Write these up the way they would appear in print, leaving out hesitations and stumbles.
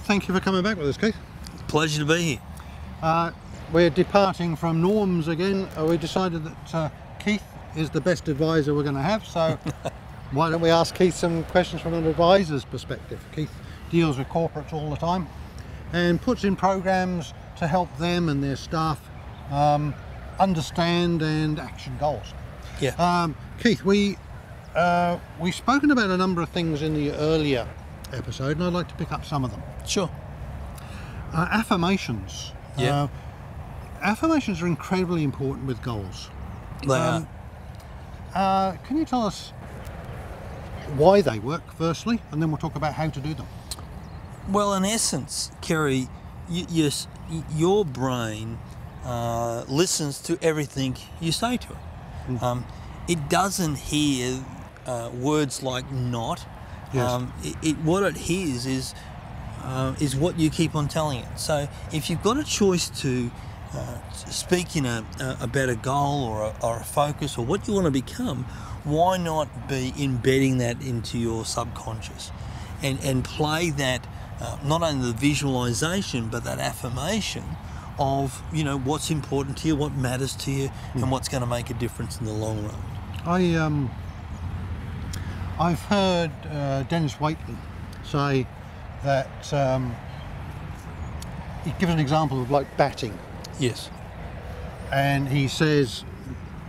thank you for coming back with us, Keith. Pleasure to be here. We're departing from norms again. We decided that Keith is the best advisor we're going to have, so why don't we ask Keith some questions from an advisor's perspective. Keith deals with corporates all the time and puts in programs to help them and their staff understand and action goals. Yeah. Keith, we've spoken about a number of things in the earlier episode, and I'd like to pick up some of them. Sure. Affirmations. Yeah. Affirmations are incredibly important with goals. They are. Can you tell us why they work, firstly, and then we'll talk about how to do them? Well, in essence, Kerry, your brain listens to everything you say to it. It doesn't hear words like "not." Yes. What it hears is what you keep on telling it. So if you've got a choice to speak in about a goal or a focus or what you want to become, why not be embedding that into your subconscious and play that, not only the visualization but that affirmation of what's important to you, what matters to you, and what's going to make a difference in the long run. I've heard Dennis Waitley say that he gives an example of like batting. Yes. And he says,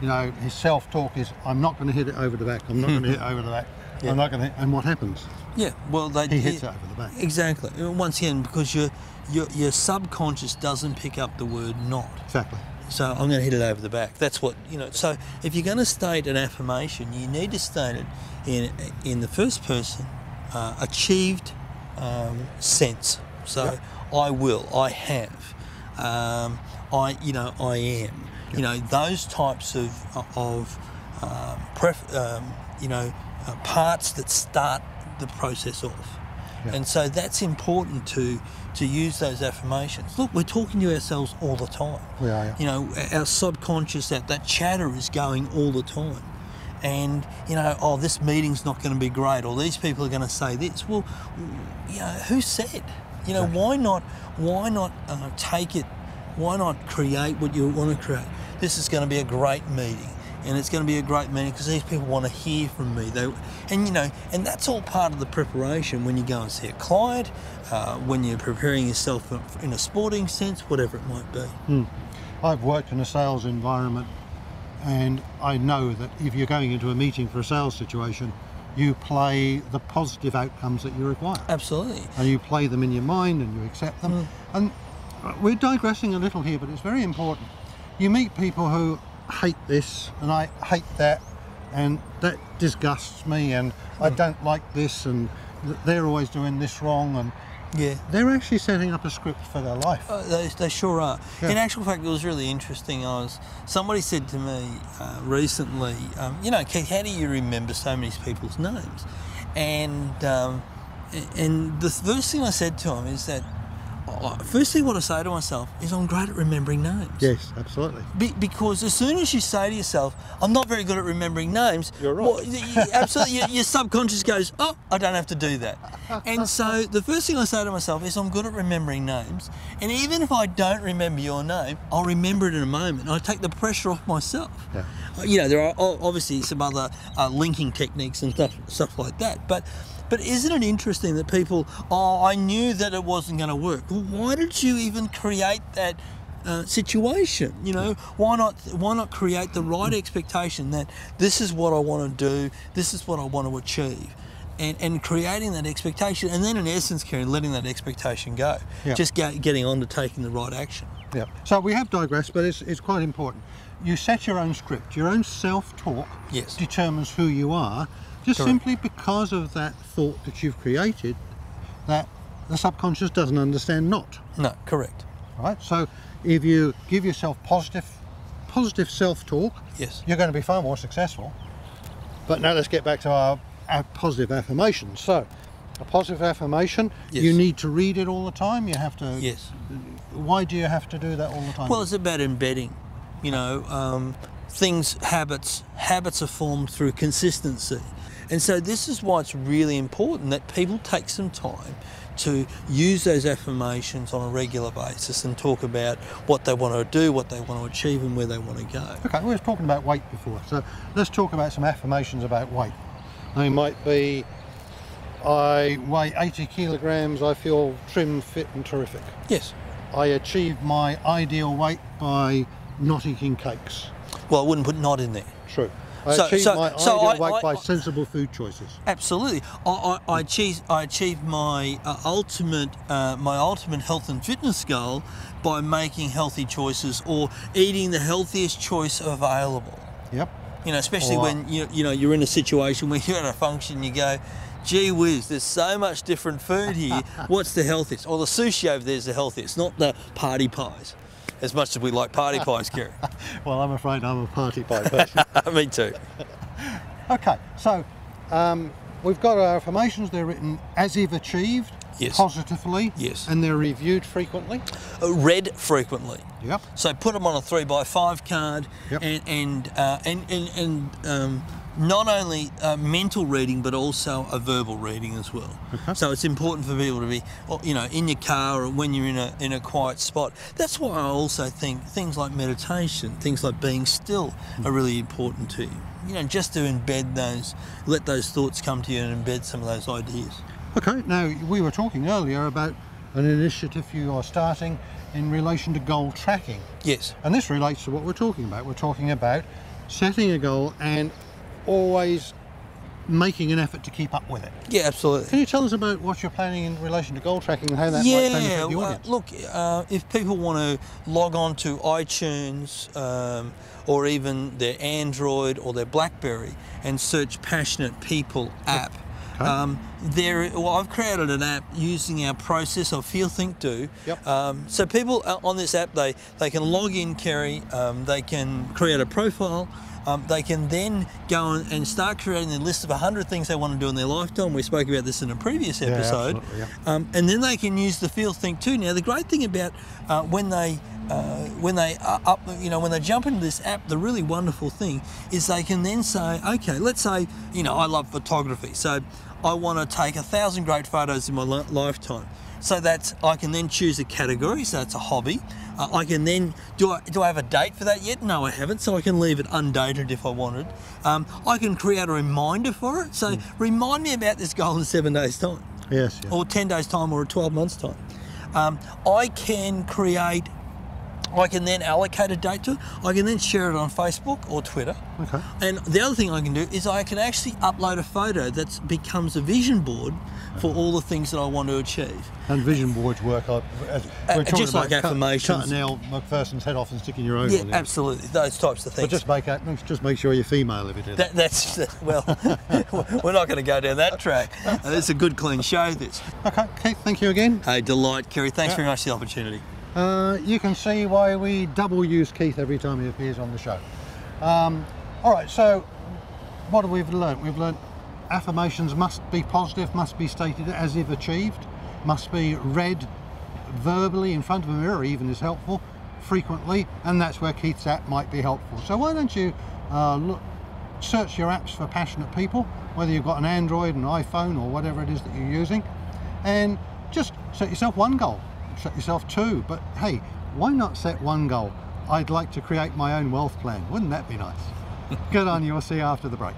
his self-talk is, I'm not going to hit it over the back, I'm not going to hit it over the back, Yeah. I'm not going to hit, and what happens? Yeah, well, he hits it over the back. Exactly. Once again, because your subconscious doesn't pick up the word "not." Exactly. So I'm going to hit it over the back. That's what, so if you're going to state an affirmation, you need to state it in the first person, achieved sense. So Yep. I will, I have, I am. Those types of parts that start the process off. Yeah. And so that's important to use those affirmations. Look, we're talking to ourselves all the time. We are, yeah. Our subconscious, that chatter is going all the time. And, this meeting's not going to be great, or these people are going to say this. Well, who said? Why not take it, why not create what you want to create? This is going to be a great meeting. And it's going to be a great meeting because these people want to hear from me. And that's all part of the preparation when you go and see a client, when you're preparing yourself in a sporting sense, whatever it might be. I've worked in a sales environment, and I know that if you're going into a meeting for a sales situation, you play the positive outcomes that you require. Absolutely. And you play them in your mind and you accept them. And we're digressing a little here, but it's very important. You meet people who hate this and I hate that, and that disgusts me, and I don't like this, and they're always doing this wrong, and yeah, they're actually setting up a script for their life. They sure are. Yeah. In actual fact, it was really interesting. Somebody said to me recently, Keith, how do you remember so many people's names? And the first thing I said to him is that, firstly, what I say to myself is I'm great at remembering names. Yes, absolutely. Because as soon as you say to yourself, I'm not very good at remembering names, you're right. Well, absolutely, your subconscious goes, oh, I don't have to do that. And so the first thing I say to myself is I'm good at remembering names, and even if I don't remember your name, I'll remember it in a moment. I take the pressure off myself. Yeah. There are obviously some other linking techniques and stuff like that, But isn't it interesting that people, I knew that it wasn't going to work. Well, why did you even create that situation? Why not create the right expectation that this is what I want to do, this is what I want to achieve, and creating that expectation, and then in essence, Karen, letting that expectation go, just getting on to taking the right action. Yeah. So we have digressed, but it's quite important. You set your own script. Your own self-talk determines who you are. Just Correct. Simply because of that thought that you've created, that the subconscious doesn't understand not. No, correct. Right? So if you give yourself positive self-talk, Yes. you're going to be far more successful. But now let's get back to our positive affirmations. So a positive affirmation, you need to read it all the time. You have to. Yes. Why do you have to do that all the time? Well, it's about embedding. Habits are formed through consistency. And so this is why it's really important that people take some time to use those affirmations on a regular basis and talk about what they want to do, what they want to achieve, and where they want to go. Okay, we were talking about weight before, so let's talk about some affirmations about weight. They might be, I weigh 80 kilograms, I feel trim, fit and terrific. Yes. I achieved my ideal weight by not eating cakes. Well, I wouldn't put not in there. True. I achieved my ideal weight by sensible food choices. Absolutely. I achieved my ultimate health and fitness goal by making healthy choices or eating the healthiest choice available. Yep. You know, especially when you're in a situation where you're at a function, you go, gee whiz, there's so much different food here. What's the healthiest? Or the sushi over there's the healthiest, not the party pies. As much as we like party pies, Kerry. Well, I'm afraid I'm a party pie person. Me too. Okay, so we've got our affirmations. They're written as if achieved, yes, positively, yes, and they're reviewed frequently. Read frequently. Yep. So put them on a 3x5 card, yep, and not only mental reading but also a verbal reading as well. Okay. So it's important for people to be, in your car or when you're in a quiet spot. That's why I also think things like meditation, things like being still, are really important to you. You know, just to embed those, let those thoughts come to you and embed some of those ideas. Okay. Now we were talking earlier about an initiative you are starting in relation to goal tracking. Yes. And this relates to what we're talking about. We're talking about setting a goal and always making an effort to keep up with it. Yeah, absolutely. Can you tell us about what you're planning in relation to goal tracking and how that might benefit the audience? Look, if people want to log on to iTunes or even their Android or their BlackBerry and search Passionate People app, okay, I've created an app using our process of Feel, Think, Do. Yep. So people on this app, they can log in, Kerry, they can create a profile. They can then go and start creating a list of 100 things they want to do in their lifetime. We spoke about this in a previous episode. Yeah, absolutely, yeah. And then they can use the Feel, Think, Do. Now, the great thing about when they jump into this app, the really wonderful thing is they can then say, okay, let's say, I love photography, so I want to take 1,000 great photos in my lifetime. So I can then choose a category, so it's a hobby. I can then, do I have a date for that yet? No, I haven't, so I can leave it undated if I wanted. I can create a reminder for it, so remind me about this goal in 7 days' time. Yes. Or 10 days' time or 12 months' time. I can then allocate a date to it. I can then share it on Facebook or Twitter. Okay. And the other thing I can do is I can actually upload a photo that becomes a vision board for all the things that I want to achieve. And vision boards work we're talking just about like affirmations. Cutting Al McPherson's head off and sticking your own on it. Yeah, absolutely. Those types of things. But just make sure you're female if you do that. Well, we're not going to go down that track. It's a good, clean show, this. Okay, Keith, thank you again. Hey, delight, Kerry. Thanks very much for the opportunity. You can see why we double use Keith every time he appears on the show. All right, so what have we learned? We've learned affirmations must be positive, must be stated as if achieved, must be read verbally in front of a mirror, even is helpful, frequently, and that's where Keith's app might be helpful. So why don't you search your apps for Passionate People, whether you've got an Android, an iPhone, or whatever it is that you're using, and just set yourself one goal. Set yourself two, but hey, why not set one goal? I'd like to create my own wealth plan. Wouldn't that be nice? Good on you. I'll see you after the break.